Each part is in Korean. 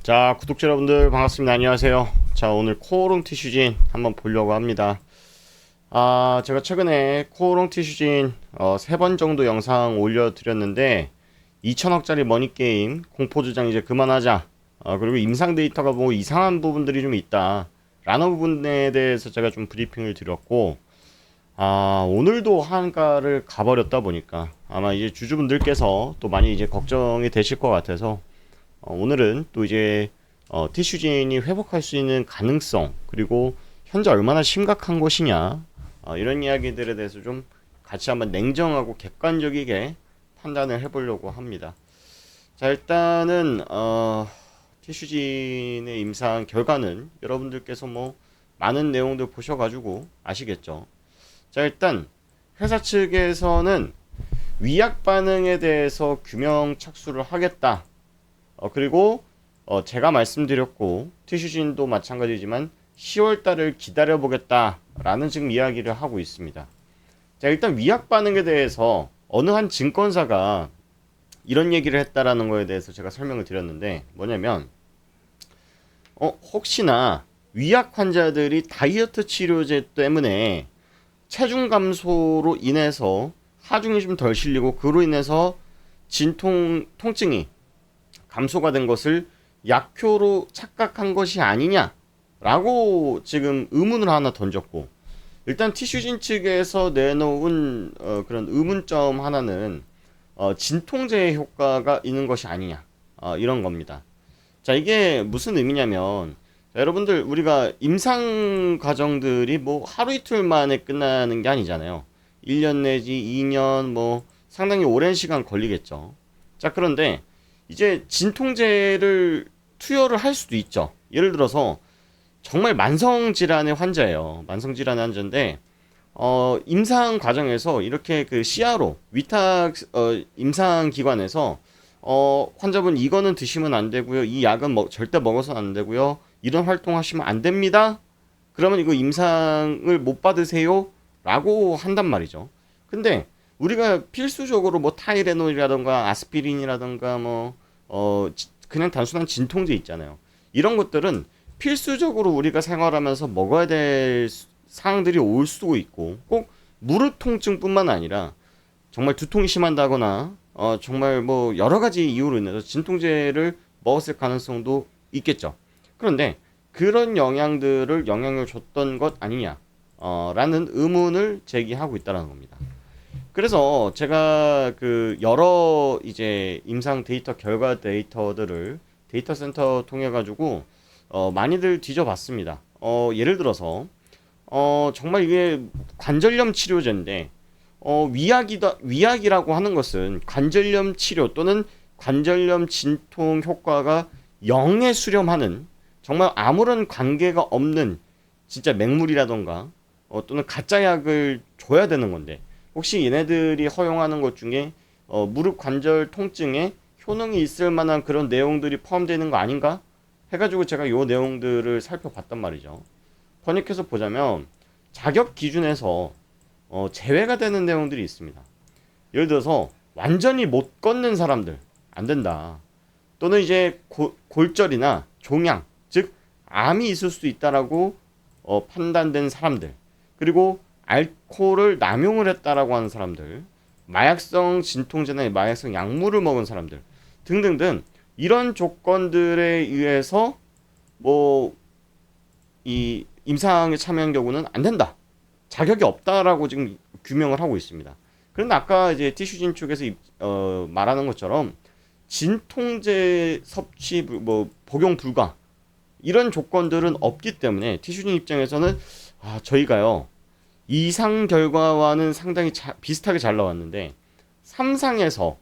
자, 구독자 여러분들 반갑습니다. 안녕하세요. 자, 오늘 코오롱 티슈진 한번 보려고 합니다. 제가 최근에 코오롱 티슈진 3번 정도 영상 올려드렸는데 2천억짜리 머니게임 공포주장 이제 그만하자, 그리고 임상 데이터가 뭐 이상한 부분들이 좀 있다 라는 부분에 대해서 제가 좀 브리핑을 드렸고, 오늘도 한가를 가버렸다 보니까 아마 이제 주주분들께서 또 많이 이제 걱정이 되실 것 같아서 오늘은 또 이제 티슈진이 회복할 수 있는 가능성, 그리고 현재 얼마나 심각한 것이냐, 이런 이야기들에 대해서 좀 같이 한번 냉정하고 객관적이게 판단을 해보려고 합니다. 자, 일단은 티슈진의 임상 결과는 여러분들께서 뭐 많은 내용들 보셔가지고 아시겠죠. 자, 일단 회사 측에서는 위약 반응에 대해서 규명 착수를 하겠다. 그리고 제가 말씀드렸고 티슈진도 마찬가지지만 10월 달을 기다려 보겠다라는 지금 이야기를 하고 있습니다. 자, 일단 위약 반응에 대해서 어느 한 증권사가 이런 얘기를 했다라는 거에 대해서 제가 설명을 드렸는데, 뭐냐면 혹시나 위약 환자들이 다이어트 치료제 때문에 체중 감소로 인해서 하중이 좀 덜 실리고 그로 인해서 통증이 감소가 된 것을 약효로 착각한 것이 아니냐라고 지금 의문을 하나 던졌고, 일단 티슈진 측에서 내놓은 그런 의문점 하나는 진통제 효과가 있는 것이 아니냐, 이런 겁니다. 자, 이게 무슨 의미냐면, 자, 여러분들 우리가 임상 과정들이 뭐 하루 이틀 만에 끝나는 게 아니잖아요. 1년 내지 2년 뭐 상당히 오랜 시간 걸리겠죠. 자, 그런데 이제 진통제를 투여를 할 수도 있죠. 예를 들어서 정말 만성질환의 환자예요. 만성질환의 환자인데 임상 과정에서 이렇게 그 CRO 위탁 임상 기관에서 환자분 이거는 드시면 안 되고요. 이 약은 절대 먹어서는 안 되고요. 이런 활동하시면 안 됩니다. 그러면 이거 임상을 못 받으세요? 라고 한단 말이죠. 근데 우리가 필수적으로 뭐 타이레놀이라던가 아스피린이라던가 뭐 그냥 단순한 진통제 있잖아요. 이런 것들은 필수적으로 우리가 생활하면서 먹어야 될 사항들이 올 수도 있고, 꼭 무릎 통증뿐만 아니라 정말 두통이 심한다거나 정말 뭐 여러 가지 이유로 인해서 진통제를 먹었을 가능성도 있겠죠. 그런데 그런 영향을 줬던 것 아니냐, 라는 의문을 제기하고 있다는 겁니다. 그래서 제가 그 여러 이제 임상 데이터 결과 데이터들을 데이터 센터 통해 가지고 많이들 뒤져봤습니다. 예를 들어서 정말 이게 관절염 치료제인데 위약이라고 하는 것은 관절염 치료 또는 관절염 진통 효과가 0에 수렴하는, 정말 아무런 관계가 없는 진짜 맹물이라던가 또는 가짜 약을 줘야 되는 건데, 혹시 얘네들이 허용하는 것 중에 무릎 관절 통증에 효능이 있을 만한 그런 내용들이 포함되어 있는 거 아닌가 해가지고 제가 요 내용들을 살펴봤단 말이죠. 번역해서 보자면 자격 기준에서 제외가 되는 내용들이 있습니다. 예를 들어서 완전히 못 걷는 사람들 안 된다, 또는 이제 골절이나 종양, 즉 암이 있을 수 있다라고 판단된 사람들, 그리고 알코올을 남용을 했다라고 하는 사람들, 마약성 진통제나 마약성 약물을 먹은 사람들 등등등, 이런 조건들에 의해서 뭐 이 임상에 참여한 경우는 안 된다, 자격이 없다라고 지금 규명을 하고 있습니다. 그런데 아까 이제 티슈진 쪽에서 말하는 것처럼 진통제 섭취 뭐 복용 불가 이런 조건들은 없기 때문에 티슈진 입장에서는 저희가요 이상 결과와는 상당히 비슷하게 잘 나왔는데 3상에서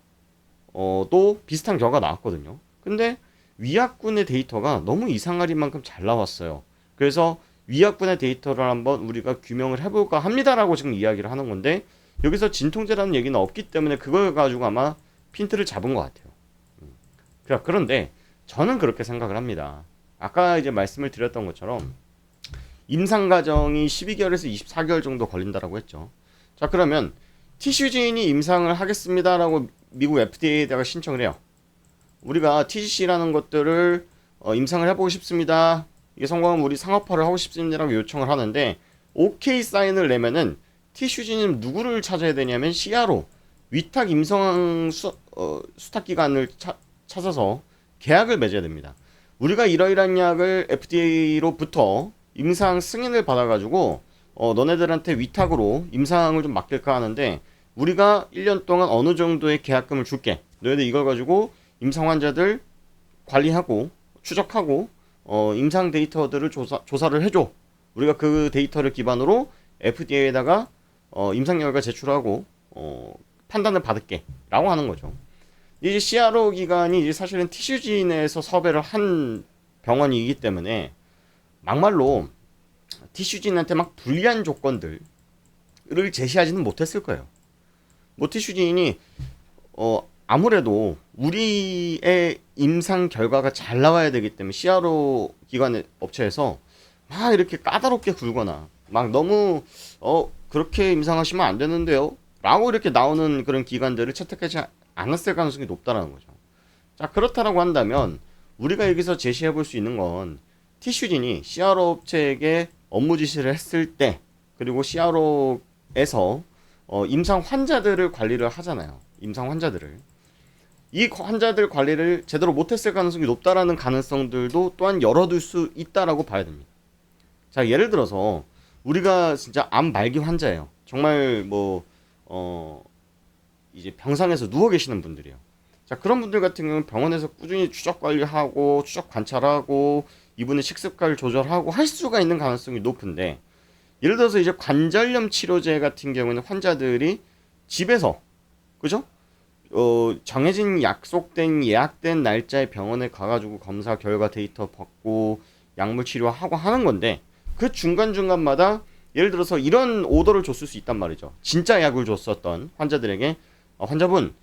또 비슷한 결과가 나왔거든요. 근데 위약군의 데이터가 너무 이상할 만큼 잘 나왔어요. 그래서 위약군의 데이터를 한번 우리가 규명을 해볼까 합니다라고 지금 이야기를 하는 건데, 여기서 진통제라는 얘기는 없기 때문에 그걸 가지고 아마 핀트를 잡은 것 같아요. 그런데 저는 그렇게 생각을 합니다. 아까 이제 말씀을 드렸던 것처럼 임상 과정이 12개월에서 24개월 정도 걸린다라고 했죠. 자, 그러면 티슈진이 임상을 하겠습니다라고 미국 FDA에다가 신청을 해요. 우리가 TGC라는 것들을 임상을 해보고 싶습니다. 이게 성공하면 우리 상업화를 하고 싶습니다라고 요청을 하는데 오케이 사인을 내면은 티슈진은 누구를 찾아야 되냐면 CRO 위탁 임상 수탁 기관을 찾아서 계약을 맺어야 됩니다. 우리가 이러이러한 약을 FDA로부터 임상 승인을 받아가지고 너네들한테 위탁으로 임상을 좀 맡길까 하는데 우리가 1년 동안 어느 정도의 계약금을 줄게. 너희들 이걸 가지고 임상 환자들 관리하고 추적하고 임상 데이터들을 조사를 해줘. 우리가 그 데이터를 기반으로 FDA에다가 임상 결과 제출하고 판단을 받을게 라고 하는 거죠. 이제 CRO 기관이 이제 사실은 티슈진에서 섭외를 한 병원이기 때문에 막말로 티슈진한테 막 불리한 조건들을 제시하지는 못했을 거예요. 뭐 티슈진이 아무래도 우리의 임상 결과가 잘 나와야 되기 때문에 CRO 기관 업체에서 막 이렇게 까다롭게 굴거나 막 너무 그렇게 임상하시면 안 되는데요 라고 이렇게 나오는 그런 기관들을 채택하지 않았을 가능성이 높다라는 거죠. 자, 그렇다라고 한다면 우리가 여기서 제시해 볼 수 있는 건 티슈진이 CRO 업체에게 업무 지시를 했을 때 그리고 CRO에서 임상 환자들을 관리를 하잖아요. 임상 환자들을 이 환자들 관리를 제대로 못했을 가능성이 높다라는 가능성들도 또한 열어둘 수 있다라고 봐야 됩니다. 자, 예를 들어서 우리가 진짜 암 말기 환자예요. 정말 이제 병상에서 누워 계시는 분들이에요. 자, 그런 분들 같은 경우는 병원에서 꾸준히 추적 관리하고 추적 관찰하고 이분의 식습관을 조절하고 할 수가 있는 가능성이 높은데 예를 들어서 이제 관절염 치료제 같은 경우는 환자들이 집에서 그죠? 정해진 약속된 예약된 날짜에 병원에 가가지고 검사 결과 데이터 받고 약물 치료하고 하는 건데 그 중간중간마다 예를 들어서 이런 오더를 줬을 수 있단 말이죠. 진짜 약을 줬었던 환자들에게 환자분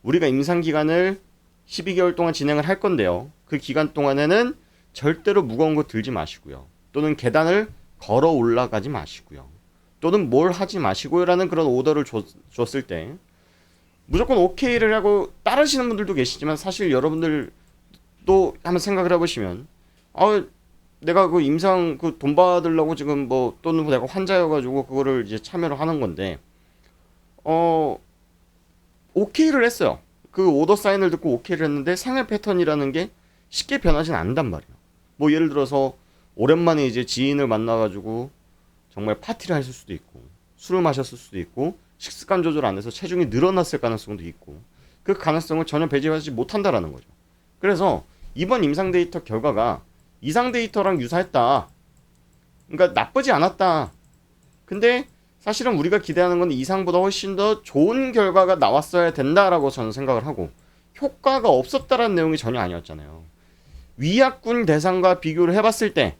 우리가 임상기간을 12개월 동안 진행을 할 건데요. 그 기간 동안에는 절대로 무거운 거 들지 마시고요. 또는 계단을 걸어 올라가지 마시고요. 또는 뭘 하지 마시고요 라는 그런 오더를 줬을 때 무조건 오케이를 하고 따르시는 분들도 계시지만 사실 여러분들도 한번 생각을 해보시면 내가 그 임상 그 돈 받으려고 지금 또는 내가 환자여가지고 그거를 이제 참여를 하는 건데 오케이를 했어요. 그 오더 사인을 듣고 오케이를 했는데 생활 패턴이라는 게 쉽게 변하진 않는단 말이에요. 뭐 예를 들어서 오랜만에 이제 지인을 만나가지고 정말 파티를 했을 수도 있고 술을 마셨을 수도 있고 식습관 조절 안 해서 체중이 늘어났을 가능성도 있고 그 가능성을 전혀 배제하지 못한다라는 거죠. 그래서 이번 임상 데이터 결과가 이상 데이터랑 유사했다. 그러니까 나쁘지 않았다. 근데 사실은 우리가 기대하는 건 이상보다 훨씬 더 좋은 결과가 나왔어야 된다라고 저는 생각을 하고 효과가 없었다라는 내용이 전혀 아니었잖아요. 위약군 대상과 비교를 해봤을 때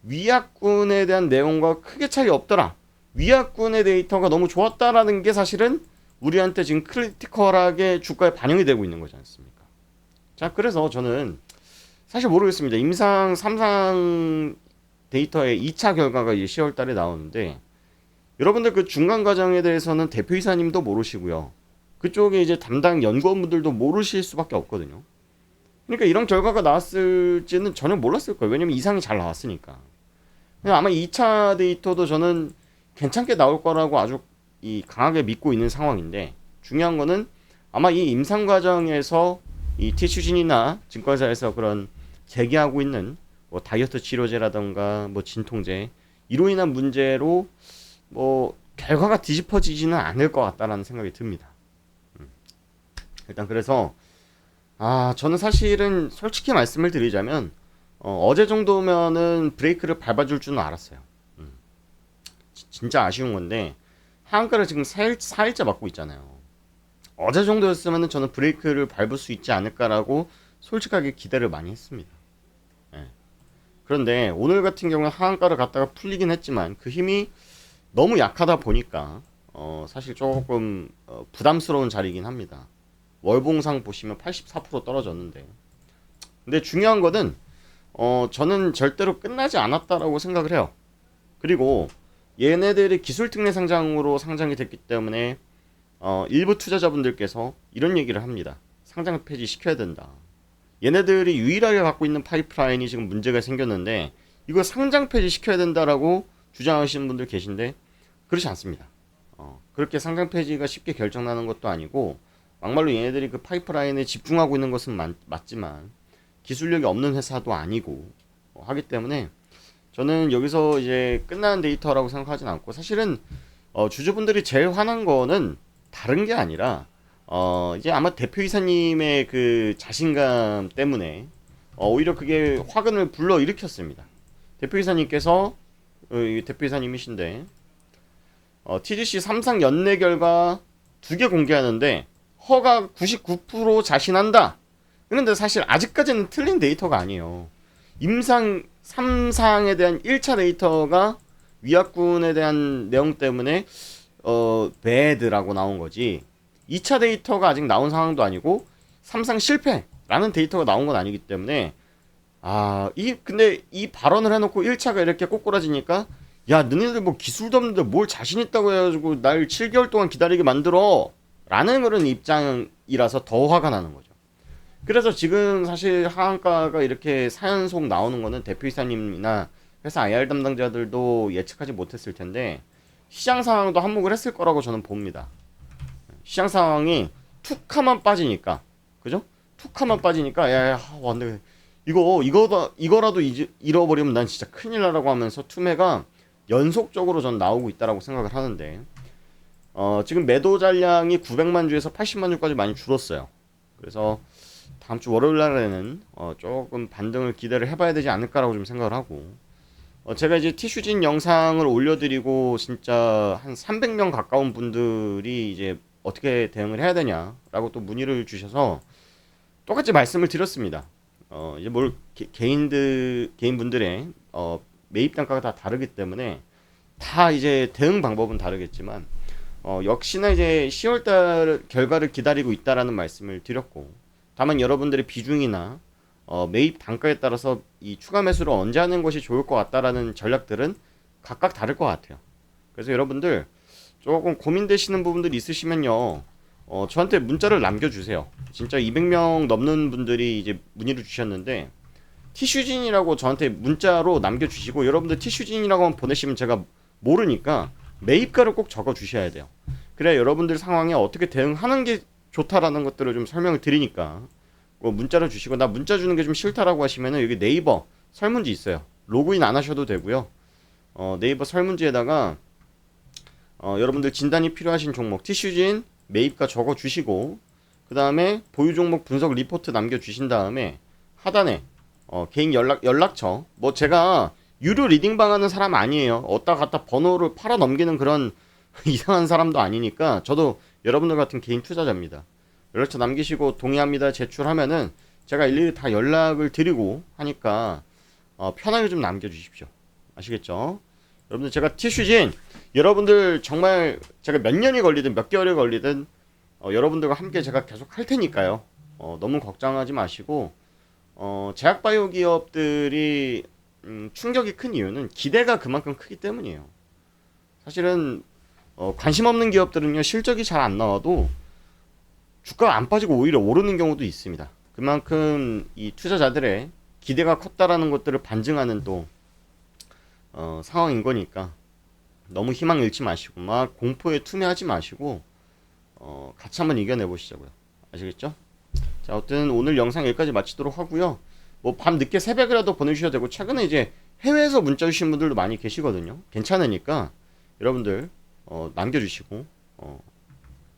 위약군에 대한 내용과 크게 차이 없더라. 위약군의 데이터가 너무 좋았다라는 게 사실은 우리한테 지금 크리티컬하게 주가에 반영이 되고 있는 거지 않습니까? 자, 그래서 저는 사실 모르겠습니다. 임상 3상 데이터의 2차 결과가 이제 10월 달에 나오는데 여러분들 그 중간 과정에 대해서는 대표이사님도 모르시고요. 그쪽에 이제 담당 연구원분들도 모르실 수밖에 없거든요. 그러니까 이런 결과가 나왔을지는 전혀 몰랐을 거예요. 왜냐면 이상이 잘 나왔으니까. 아마 2차 데이터도 저는 괜찮게 나올 거라고 아주 강하게 믿고 있는 상황인데 중요한 거는 아마 이 임상 과정에서 이 티슈진이나 증권사에서 그런 제기하고 있는 다이어트 치료제라던가 진통제 이로 인한 문제로 결과가 뒤집어지지는 않을 것 같다라는 생각이 듭니다. 일단 그래서 저는 사실은 솔직히 말씀을 드리자면 어제 정도면은 브레이크를 밟아줄 줄은 알았어요. 진짜 아쉬운 건데 하한가를 지금 4일째 맞고 있잖아요. 어제 정도였으면 저는 브레이크를 밟을 수 있지 않을까라고 솔직하게 기대를 많이 했습니다. 그런데 오늘 같은 경우는 하한가를 갔다가 풀리긴 했지만 그 힘이 너무 약하다 보니까 사실 조금 부담스러운 자리이긴 합니다. 월봉상 보시면 84% 떨어졌는데 근데 중요한 거는 저는 절대로 끝나지 않았다라고 생각을 해요. 그리고 얘네들이 기술 특례 상장으로 상장이 됐기 때문에 일부 투자자분들께서 이런 얘기를 합니다. 상장 폐지시켜야 된다. 얘네들이 유일하게 갖고 있는 파이프라인이 지금 문제가 생겼는데 이거 상장 폐지 시켜야 된다라고 주장하시는 분들 계신데 그렇지 않습니다. 그렇게 상장 폐지가 쉽게 결정나는 것도 아니고 막말로 얘네들이 그 파이프라인에 집중하고 있는 것은 맞지만 기술력이 없는 회사도 아니고 하기 때문에 저는 여기서 이제 끝나는 데이터라고 생각하진 않고 사실은 주주분들이 제일 화난 거는 다른 게 아니라 이제 아마 대표이사님의 그 자신감 때문에 오히려 그게 화근을 불러 일으켰습니다. 대표이사님께서 대표이사님이신데 TGC 3상 연내 결과 2개 공개하는데 허가 99% 자신한다. 그런데 사실 아직까지는 틀린 데이터가 아니에요. 임상 3상에 대한 1차 데이터가 위약군에 대한 내용 때문에 bad라고 나온 거지 2차 데이터가 아직 나온 상황도 아니고 3상 실패라는 데이터가 나온 건 아니기 때문에 근데 이 발언을 해놓고 1차가 이렇게 꼬꾸라지니까 야 너네들 뭐 기술도 없는데 뭘 자신 있다고 해가지고 날 7개월 동안 기다리게 만들어 라는 그런 입장이라서 더 화가 나는 거죠. 그래서 지금 사실 하한가가 이렇게 사연속 나오는 거는 대표이사님이나 회사 IR 담당자들도 예측하지 못했을 텐데 시장 상황도 한몫을 했을 거라고 저는 봅니다. 시장 상황이 툭하면 빠지니까 그죠? 툭하면 빠지니까 근데 이거라도 잃어버리면 난 진짜 큰일 나라고 하면서 투매가 연속적으로 전 나오고 있다라고 생각을 하는데 지금 매도 잔량이 900만 주에서 80만 주까지 많이 줄었어요. 그래서 다음 주 월요일 날에는 조금 반등을 기대를 해봐야 되지 않을까라고 좀 생각을 하고 제가 이제 티슈진 영상을 올려드리고 진짜 한 300명 가까운 분들이 이제 어떻게 대응을 해야 되냐라고 또 문의를 주셔서 똑같이 말씀을 드렸습니다. 이제 개인 분들의 매입 단가가 다 다르기 때문에 다 이제 대응 방법은 다르겠지만 역시나 이제 10월달 결과를 기다리고 있다라는 말씀을 드렸고 다만 여러분들의 비중이나 매입 단가에 따라서 이 추가 매수를 언제 하는 것이 좋을 것 같다라는 전략들은 각각 다를 것 같아요. 그래서 여러분들 조금 고민되시는 부분들이 있으시면요 저한테 문자를 남겨주세요. 진짜 200명 넘는 분들이 이제 문의를 주셨는데 티슈진이라고 저한테 문자로 남겨주시고 여러분들 티슈진이라고만 보내시면 제가 모르니까 매입가를 꼭 적어주셔야 돼요. 그래야 여러분들 상황에 어떻게 대응하는 게 좋다라는 것들을 좀 설명을 드리니까 문자를 주시고 나 문자 주는 게 좀 싫다라고 하시면은 여기 네이버 설문지 있어요. 로그인 안 하셔도 되고요. 네이버 설문지에다가 여러분들 진단이 필요하신 종목 티슈진 매입가 적어 주시고 그 다음에 보유 종목 분석 리포트 남겨 주신 다음에 하단에 개인 연락처 제가 유료 리딩방 하는 사람 아니에요. 어디다 갖다 번호를 팔아 넘기는 그런 이상한 사람도 아니니까 저도 여러분들 같은 개인 투자자입니다. 연락처 남기시고 동의합니다 제출하면은 제가 일일이 다 연락을 드리고 하니까 편하게 좀 남겨주십시오. 아시겠죠? 여러분들 제가 티슈진 여러분들 정말 제가 몇 년이 걸리든 몇 개월이 걸리든 여러분들과 함께 제가 계속 할 테니까요. 너무 걱정하지 마시고 제약바이오 기업들이 충격이 큰 이유는 기대가 그만큼 크기 때문이에요. 사실은 관심 없는 기업들은요 실적이 잘 안 나와도 주가가 안 빠지고 오히려 오르는 경우도 있습니다. 그만큼 이 투자자들의 기대가 컸다라는 것들을 반증하는 또 상황인 거니까 너무 희망 잃지 마시고 막 공포에 투매하지 마시고 같이 한번 이겨내 보시자고요. 아시겠죠? 자, 어쨌든 오늘 영상 여기까지 마치도록 하고요. 밤 늦게 새벽이라도 보내주셔도 되고 최근에 이제 해외에서 문자 주신 분들도 많이 계시거든요. 괜찮으니까 여러분들 남겨주시고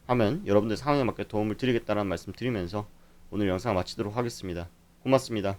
하면 여러분들 상황에 맞게 도움을 드리겠다는 말씀 드리면서 오늘 영상 마치도록 하겠습니다. 고맙습니다.